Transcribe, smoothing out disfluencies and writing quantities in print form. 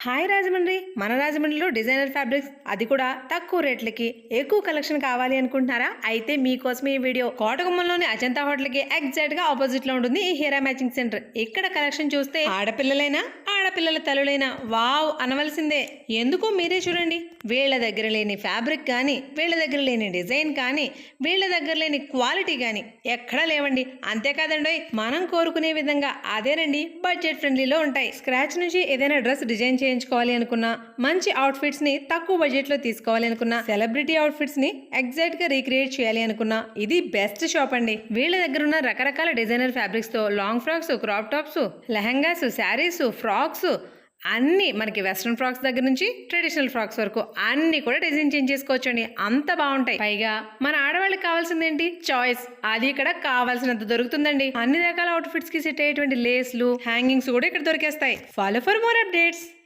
Hi Rajahmundry. మన రాజమండ్రిలో designer fabrics, అది కూడా తక్కువ రేట్లకి ఎక్కువ కలెక్షన్ కావాలి అనుకుంటున్నారా? అయితే మీకోసం ఈ వీడియో. కోటగుమ్మంలోని అజంతా హోటల్ కి ఎగ్జాక్ట్ గా ఆపోజిట్ లో ఉంటుంది ఈ హీరా మ్యాచింగ్ సెంటర్. ఇక్కడ కలెక్షన్ చూస్తే ఆడపిల్లలైనా ఆడపిల్లల తల్లులైనా వావ్ అనవలసిందే. ఎందుకో మీరే చూడండి. వీళ్ళ దగ్గర లేని ఫ్యాబ్రిక్ కానీ, వీళ్ళ దగ్గర లేని డిజైన్ కానీ, వీళ్ళ దగ్గర లేని క్వాలిటీ కానీ ఎక్కడా లేవండి. అంతేకాదండి, మనం కోరుకునే విధంగా అదేనండి, బడ్జెట్ ఫ్రెండ్లీలో ఉంటాయి. స్క్రాచ్ నుంచి ఏదైనా డ్రెస్ డిజైన్ చేయించుకోవాలి అనుకున్నా, మంచి అవుట్ఫిట్స్ ని తక్కువ బడ్జెట్ లో తీసుకోవాలి అనుకున్నా, సెలబ్రిటీ అవుట్ఫిట్స్ ని ఎగ్జాక్ట్ గా రీక్రియేట్ చేయాలి అనుకున్నా, ఇది బెస్ట్ షాప్ అండి. వీళ్ళ దగ్గర ఉన్న రకరకాల డిజైనర్ ఫ్యాబ్రిక్స్ తో long frocks, crop tops, lehengas, saris, frocks అన్ని మనకి వెస్ట్రన్ ఫ్రాక్స్ దగ్గర నుంచి ట్రెడిషనల్ ఫ్రాక్స్ వరకు అన్ని కూడా డిజైన్ చేంజ్ చేసుకోవచ్చండి. అంత బాగుంటాయి. పైగా మన ఆడవాళ్ళకి కావాల్సింది ఏంటి? చాయిస్. అది ఇక్కడ కావాల్సినంత దొరుకుతుందండి. అన్ని రకాల అవుట్ఫిట్స్ కి సెట్ అయ్యేటువంటి లేస్లు, హ్యాంగింగ్స్ కూడా ఇక్కడ దొరికేస్తాయి. Follow for more updates.